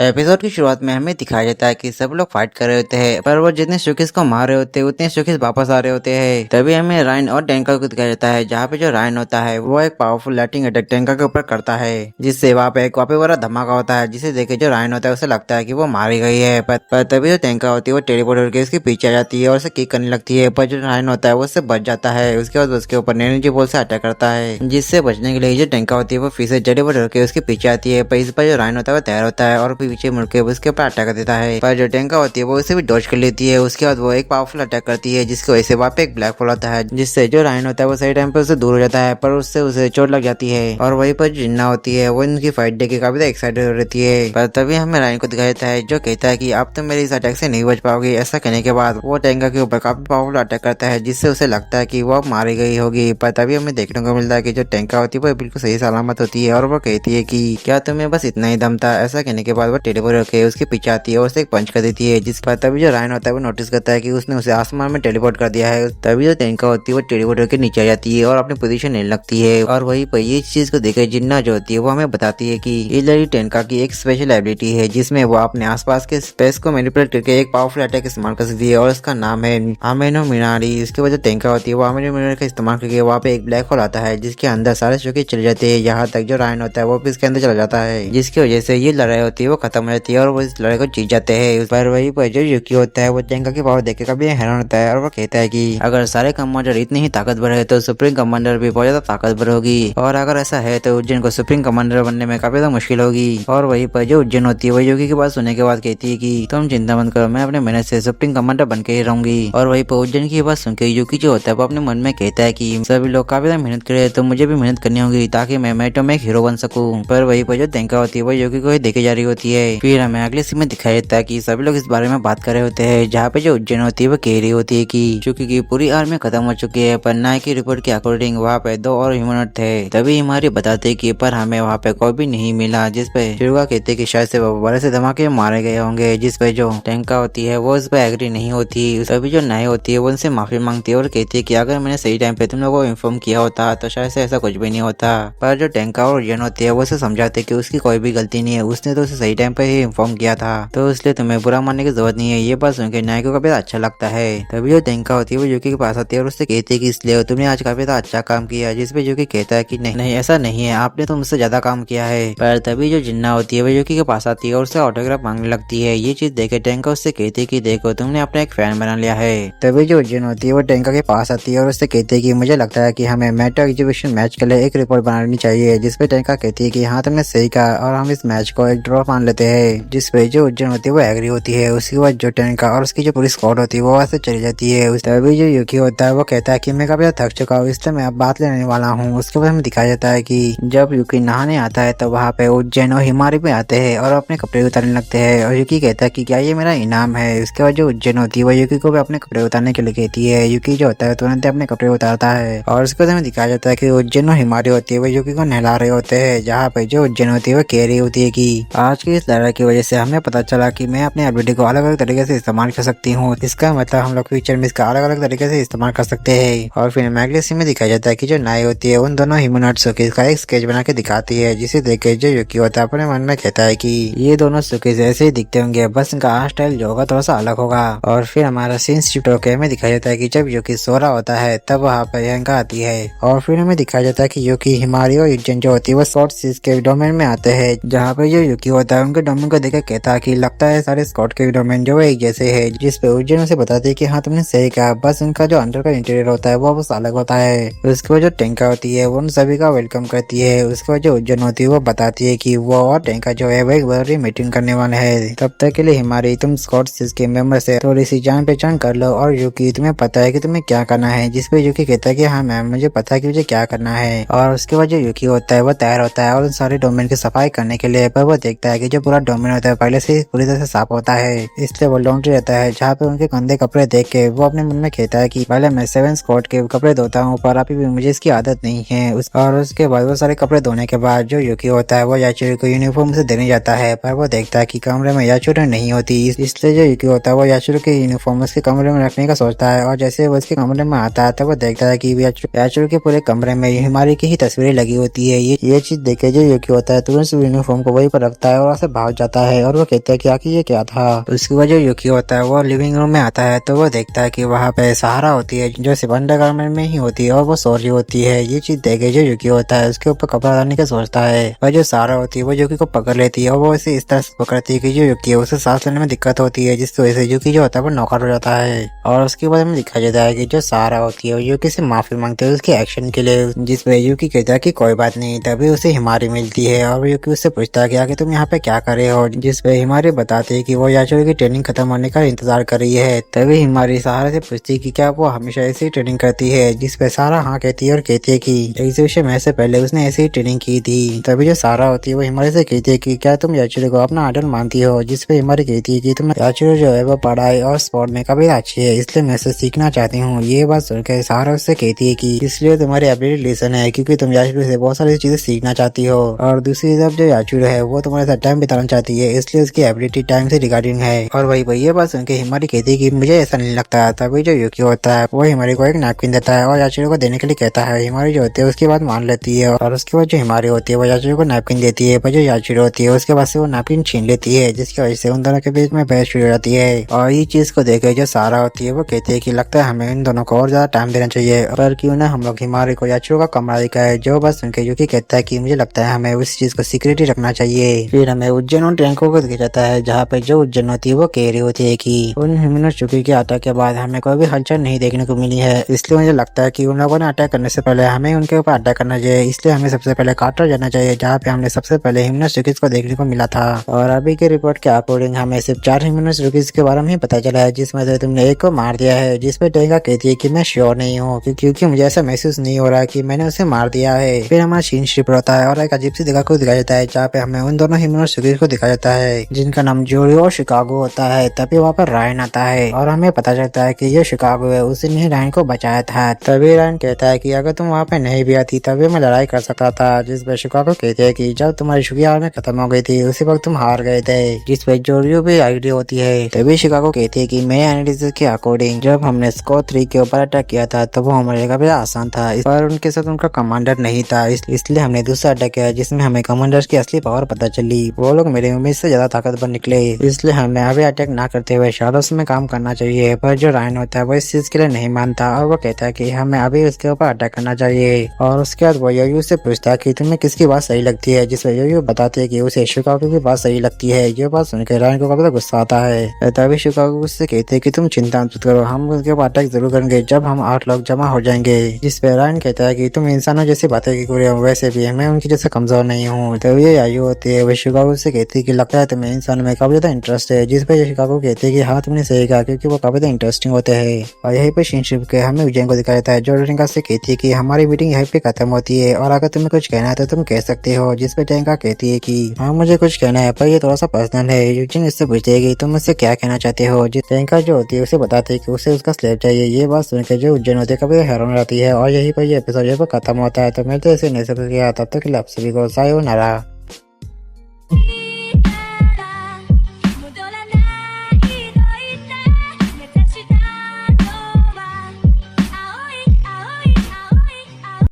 Episode की शुरुआत में हमें दिखाया जाता है कि सब लोग फाइट कर रहे होते हैं, पर वो जितने शुकिस को मार रहे होते हैं उतने शुकिस वापस आ रहे होते हैं। तभी हमें रायन और टेंका को दिखाया जाता है, जहाँ पे जो रायन होता है वो एक पावरफुल लाइटिंग अटैक टेंका के ऊपर करता है, जिससे वहाँ पे एक काफी बड़ा धमाका होता है, जिसे देखे जो रायन होता है उसे लगता है कि वो मारी गई है। पर तभी जो टेंका होती है वो टेलीपोर्ट होकर उसके पीछे आ जाती है और उसे किक करने लगती है, पर जो रायन होता है वो उससे बच जाता है। उसके बाद उसके ऊपर एनर्जी बॉल से अटैक करता है, जिससे बचने के लिए जो टेंका होती है वो फिर से टेलीपोर्ट होकर उसके पीछे आती है। पर इस पर जो रायन होता है वो तैयार होता है और पीछे मुड़ के उसके ऊपर अटैक कर देता है, पर जो टेंका होती है वो उसे भी डॉज कर लेती है। उसके बाद वो एक पावरफुल अटैक करती है, जिसकी वजह से वहाँ पे एक ब्लैक होल आता है, जिससे जो रायन होता है वो सही टाइम पे उससे दूर हो जाता है, पर उससे उसे चोट लग जाती है। और वहीं पर जिन्ना होती है वो इनकी फाइट देख के काफी ज्यादा एक्साइटेड हो रहती है। पर तभी हमें रायन को दिखाया जाता है जो कहता है कि अब तुम मेरे इस अटैक से नहीं बच पाओगे। ऐसा कहने के बाद वो टेंका के ऊपर काफी पावरफुल अटैक करता है, जिससे उसे लगता है कि वो अब मारी गई होगी। पर तभी हमें देखने को मिलता है कि जो टेंका होती है वो बिल्कुल सही सलामत होती है और वो कहती है कि क्या तुम्हें बस इतना ही दम था। ऐसा कहने के बाद वो टेलीपोर्ट होकर उसके पीछे आती है और उसे एक पंच कर देती है, जिस पर तभी जो रायन होता है वो नोटिस करता है कि उसने उसे आसमान में टेलीपोर्ट कर दिया है। तभी जो टेंका होती है वो टेलीपोर्ट होकर नीचे आ जाती है और अपनी पोजीशन लेने लगती है। और वहीं पर ये चीज को देकर जिन्ना जो होती है वो हमें बताती है कि ये लड़ी टेंका की एक स्पेशल एबिलिटी है, जिसमें वो अपने आसपास के स्पेस को मैनिपुलेट करके एक पावरफुल अटैक इस्तेमाल कर सकती है और उसका नाम है आमेनो मिनारी। इसके वजह टेंका होती है वो आमेनो मिनारी का इस्तेमाल करके वहाँ पे एक ब्लैक होल आता है, जिसके अंदर सारे शोके चले जाते हैं, यहाँ तक जो रायन होता है वो भी इसके अंदर चला जाता है, जिसकी वजह से ये लड़ाई होती है वो खत्म हो जाती है और वो इस लड़ाई को जीत जाते हैं। पर वही पर जो युकी होता है वो टेंका की पावर देख के काफी हैरान होता है और वो कहता है कि अगर सारे कमांडर इतने ही ताकतवर है तो सुप्रीम कमांडर भी बहुत ज्यादा ताकतवर होगी, और अगर ऐसा है तो उज्जैन को सुप्रीम कमांडर बनने में काफी ज्यादा मुश्किल होगी। और वही पर जो उज्जैन होती है वो युकी की बात सुनने के बाद कहती है कि तुम चिंता मत करो, मैं अपने मेहनत से सुप्रीम कमांडर बन के ही रहूंगी। और वही पर उज्जैन की बात सुनकर युकी जो होता है वो अपने मन में कहता है कि सभी लोग काफी ज्यादा मेहनत करे तो मुझे भी मेहनत करनी होगी ताकि मैं मेटो में एक हीरो बन सकूं। पर वही पर जो टेंका होती है वो युकी को ही देखे जा रही होती है। फिर हमें अगले सीन में दिखाया जाता है कि सभी लोग इस बारे में बात कर रहे होते हैं, जहाँ पे जो उज्जैन होती है वो कह रही होती है कि चूंकि की पूरी आर्मी खत्म हो चुकी है, पर नाय की रिपोर्ट के अकॉर्डिंग वहाँ पे 2 और ह्यूमनॉइड थे। तभी हमारी बताते कि पर हमें वहाँ पे कोई भी नहीं मिला, जिस पे शिरुगा कहते कि शायद से वो बड़े से धमाके मारे गए होंगे, जिस पे जो टेंका होती है वो इस पे एग्री नहीं होती। तभी जो नाय होती है वो उनसे माफी मांगती है और कहती है कि अगर मैंने सही टाइम पे तुम लोगों को इन्फॉर्म किया होता तो शायद से ऐसा कुछ भी नहीं होता। पर जो टेंका और उज्जैन होती है वो उसे समझाते कि उसकी कोई भी गलती नहीं है, उसने तो उसे सही टाइम पे ही इन्फॉर्म किया था, तो इसलिए तुम्हें बुरा मानने की जरूरत नहीं है। ये बात सुनकर नाय को काफी अच्छा लगता है। तभी जो टेंका होती है वो युकी के पास आती है और उससे कहती है कि इसलिए तुमने आज काफी अच्छा काम किया, जिसपे युकी कहता है कि नहीं ऐसा नहीं है, आपने तो मुझसे ज्यादा काम किया है। पर तभी जो जिन्ना होती है वो युकी के पास आती है और उससे ऑटोग्राफ मांगने लगती है। ये चीज देखे टेंका उससे कहती है कि देखो तुमने अपना एक फैन बना लिया है। तभी जो उज्जैन होती है वो टेंका के पास आती है और उससे कहती है कि मुझे लगता है कि हमें मेटो एग्जीबिशन मैच के लिए एक रिपोर्ट बनानी चाहिए, जिसपे टेंका कहती है कि हाँ तुमने सही कहा और हम इस मैच को एक ड्रॉ मान लेते हैं, जिसपे जो उज्जैन होती है वो एग्री होती है। उसके बाद जो टेंका और उसकी जो पूरी स्क्वाड होती है वो वहाँ से चली जाती है। तभी जो युकी होता है वो कहता है कि मैं काफी थक चुका हूँ, इसलिए मैं अब बात लेने वाला हूँ। उसके बाद हमें दिखाया जाता है कि जब युकी नहाने आता है तो वहाँ पे उज्जैन और हिमारी भी आते हैं और अपने कपड़े उतारने लगते हैं, और युकी कहता है कि क्या ये मेरा इनाम है। उसके बाद जो उज्जैन होती है वो युकी को भी अपने कपड़े उतारने के लिए कहती है। युकी जो होता है तुरंत अपने कपड़े उतारता है और उसके बाद हमें दिखाया जाता है कि उज्जैन और हिमारी होती है वो युकी को नहला रहे होते हैं, जहाँ पे जो उज्जैन होती है वो कह रही होती है कि आज की इस लड़ाई की वजह से हमें पता चला कि मैं अपने एबिलिटी को अलग अलग तरीके से इस्तेमाल कर सकती हूँ। इसका मतलब हम लोग फ्यूचर में इसका अलग अलग तरीके से इस्तेमाल कर सकते हैं। और फिर अगले सीन में दिखाया जाता है कि जो नाई होती है उन दोनों ह्यूमनॉइड सुकीज का एक स्केच बना के दिखाती है, जिसे देख के जो युकी होता है अपने मन में कहता है कि ये दोनों सुकीज ऐसे ही दिखते होंगे, बस इनका आर्ट स्टाइल जो होगा थोड़ा सा अलग होगा। और फिर हमारा सीन शिफ्ट होकर हमें दिखाया जाता है कि जब युकी सो रहा होता है तब वहाँ पर यंका आती है, और फिर हमें दिखाया जाता है कि युकी हिमारी और उज्जैन जो होती है वो स्कॉट सीज के डोमेन में आते हैं, जहाँ पे जो युकी होता है उनके डोमेन को देख कहता है कि लगता है सारे स्कॉट के डोमेन जो एक जैसे है, जिस पे उज्जैन उसे बताती है कि हाँ तुमने सही कहा, बस उनका जो अंदर का इंटीरियर होता है वो बस अलग होता है। उसके बाद जो टेंका होती है वो उन सभी का वेलकम करती है। उसके बाद जो उज्जैन होती है वो बताती है कि वो और टेंका जो है वो एक बड़ी मीटिंग करने वाले है, तब तक के लिए हिमारी तुम स्कॉट सीज के मेंबर से थोड़ी सी जान पहचान कर लो, और युकी तुम्हें पता है कि तुम्हें क्या करना है, जिसपे युकी कहता है कि हाँ मैम मुझे पता है कि मुझे क्या करना है। और उसके बाद जो युकी होता है वो तैयार होता है और उन सारे डोमेन की सफाई करने के लिए, पर वो देखता है कि जो पूरा डोमेन होता है पहले से पूरी तरह से साफ होता है, इसलिए वो लॉन्ड्री रहता है, जहाँ पे उनके गंदे कपड़े देख के वो अपने मन में कहता है कि पहले मैं 7 स्कॉट के कपड़े धोता हूँ, पर अभी भी मुझे इसकी आदत नहीं है। और उसके बाद वो सारे कपड़े धोने के बाद जो युकी होता है वो याचुरी को यूनिफॉर्म से देने जाता है, पर वो देखता है कि कमरे में याचुरी नहीं होती, इसलिए जो युकी होता है वो याचुरी के यूनिफॉर्म उसके कमरे में रखने का सोचता है। और जैसे वो उसके कमरे में आता है तो वो देखता है कि याचुरी के पूरे कमरे में हिमारी की ही तस्वीरें लगी होती है। ये चीज देखे जो युकी होता है तुरंत यूनिफॉर्म को वहीं पर रखता है और वहाँ से भाग जाता है और वो कहता है कि आखिर ये क्या था। उसके बाद जो यूकी होता है वो लिविंग रूम में आता है तो वो देखता है कि वहाँ पे सहारा होती है जो सिर्फ अंडरगारमेंट में ही होती है और वो सो रही होती है। ये चीज देखे जो यूकी होता है उसके ऊपर कपड़ा डालने का सोचता है और जो सहारा होती है वो यूकी को पकड़ लेती है और वो इसे इस तरह से पकड़ती है कि जो यूकी है उसे सांस लेने में दिक्कत होती है, जिसकी वजह से यूकी जो होता है वो नौकर हो जाता है। और उसके बाद हमें दिखाया जाता है कि जो सहारा होती है वो यूकी से माफी मांगते है उसके एक्शन के लिए, जिसपे यूकी कहता है कि कोई बात नहीं। तभी उसे हिमारी मिलती है और यूकी उससे पूछता है कि आगे तुम यहाँ पे क्या कर रहे हो, जिसपे हिमारी बताती है कि वो याचुरो की ट्रेनिंग खत्म होने का इंतजार कर रही है। तभी हिमारी सहारा से पूछती है कि क्या वो हमेशा ऐसी ही ट्रेनिंग करती है, जिसपे सहारा हाँ कहती है और कहती है कि एग्जीबिशन में से पहले उसने ऐसी ही ट्रेनिंग की थी। तभी जो सहारा होती है वो हिमारी से कहती है कि क्या तुम याचुरो को अपना आइडल मानती हो, जिसपे हिमारी कहती है कि तुम याचुरो जो है वो पढ़ाई और स्पोर्ट में काफी अच्छी है, इसलिए मैं इसे सीखना चाहती हूँ। ये बात सुनकर सहारा उससे कहती है कि इसलिए तुम्हारी एबिलिटी लेसन है क्योंकि तुम याचुरो से बहुत सारी चीजें सीखना चाहती हो, और दूसरी तरफ जो याचुरो है वो तुम्हारे साथ टाइम बिताना चाहती है, इसलिए उसकी एबिलिटी टाइम से रिगार्डिंग है। और वही ये बात सुनकर हिमारी कहती है कि मुझे ऐसा नहीं लगता। तभी जो यूकी होता है वो हिमारी को एक नैपकिन देता है और याचुरो को देने के लिए कहता है। हिमारी जो होती है उसकी बात मान लेती है और उसके बाद जो हिमारी होती है वो याचुरो को नैपकिन देती है, पर जो याचुरो होती है उसके बाद से वो नैपकिन छीन लेती है, जिसकी वजह से उन दोनों के बीच में बहस शुरू हो जाती है। और ये चीज को देख जो सहारा होती है वो कहती है कि लगता है हमें इन दोनों को और ज्यादा टाइम देना चाहिए, पर क्यों ना हम लोग हिमारी को याचुरो का कमरा दिखाए। जो बात सुनकर यूकी कहता है कि मुझे लगता है हमें उस चीज को सीक्रेट ही रखना चाहिए। फिर हमें उज्जैन और टैंको को दिखाया जाता है जहाँ पे जो उज्जैन होती है वो कह रही होती है कि उन हिमनोत्सुकी के अटैक के बाद हमें कोई भी हलचल नहीं देखने को मिली है, इसलिए मुझे लगता है कि उन लोगों ने अटैक करने से पहले हमें उनके ऊपर अटैक करना चाहिए। इसलिए हमें सबसे पहले कार्टर जाना चाहिए जहाँ पे हमने सबसे पहले हिमनोत्सुकी को देखने को मिला था। और अभी की रिपोर्ट के अकॉर्डिंग हमें सिर्फ 4 हिमनोत्सुकी के बारे में ही पता चला है, जिसमें से तुमने एक को मार दिया है, जिसपे टेंगा कहती है कि मैं श्योर नहीं हूँ क्योंकि मुझे ऐसा महसूस नहीं हो रहा कि मैंने उसे मार दिया है। फिर हमारा सीन शिफ्ट होता है और एक अजीब सी जगह को दिखाया जाता है जहाँ पे हमें उन दोनों हिमनोत्सुकी को दिखाया जाता है जिनका नाम जोरियो और शिकागो होता है। तभी वहाँ पर रायन आता है और हमें पता चलता है कि ये शिकागो है, उसने रायन को बचाया था। तभी रायन कहता है कि अगर तुम वहाँ पे नहीं भी आती तभी मैं लड़ाई कर सकता था, जिसपे शिकागो कहते हैं कि जब तुम्हारी शुकी आर्मी खत्म हो गई थी उसी वक्त तुम हार गए थे, जिसपे जोरियो भी आईडी होती है। तभी शिकागो कहती है कि मेरे एनालिसिस के अकॉर्डिंग जब हमने स्कोर 3 के ऊपर अटैक किया था तब वो हमारे लिए काफी आसान था, पर उनके साथ उनका कमांडर नहीं था, इसलिए हमने दूसरा अटैक किया जिसमें हमें कमांडर की असली पावर पता चली। वो लोग मेरे उम्मीद से ज्यादा ताकतवर निकले, इसलिए हमें अभी अटैक ना करते हुए शाडोस में काम करना चाहिए। पर जो रायन होता है वो इस चीज के लिए नहीं मानता और वो कहता है कि हमें अभी उसके ऊपर अटैक करना चाहिए। और उसके बाद वो योयू से पूछता है कि तुम्हें किसकी बात सही लगती है, जिसमें योयू बताती है कि उसे शिकागो की बात सही लगती है। ये बात सुनकर रायन को काफी गुस्सा आता है। तभी शिकागो उससे कहते हैं कि तुम चिंता मत करो, हम उसके ऊपर अटैक जरूर करेंगे जब हम 8 लोग जमा हो जाएंगे। जिसपे रायन कहता है कि तुम इंसानों जैसी बातें की करे हो, वैसे भी मैं उनकी जैसे कमजोर नहीं हूँ। तो ये आयु होती है वो शिकागो से कहती है कि लगता है तुम्हें इंसानों में काफी ज्यादा इंटरेस्ट है, जिसपे शिकागो कहते हैं कि हाँ तुमने सही कहा क्योंकि वो काफी ज्यादा इंटरेस्टिंग होते हैं। और यहीं पे शिनशिप के हमें उज्जैन को दिखाया जाता है जो टेंका से कहती है कि हमारी मीटिंग यहीं पे खत्म होती है और अगर तुम्हें कुछ कहना है तो तुम कह सकते हो। जिसपे टेंका कहती है कि हाँ मुझे कुछ कहना है पर ये थोड़ा सा पर्सनल है। यूजिन इससे पूछती है कि तुम मुझसे क्या कहना चाहते हो। जिस टेंका जो होती है उसे बताती है कि उसे उसका स्लेव चाहिए। ये बात सुनकर जो उज्जैन होती है काफी हैरान रहती है और यही पर ये एपिसोड खत्म होता है। तो मिलते हैं इसे नेक्स्ट एपिसोड, तब तक के लिए आप सभी को सायोनारा।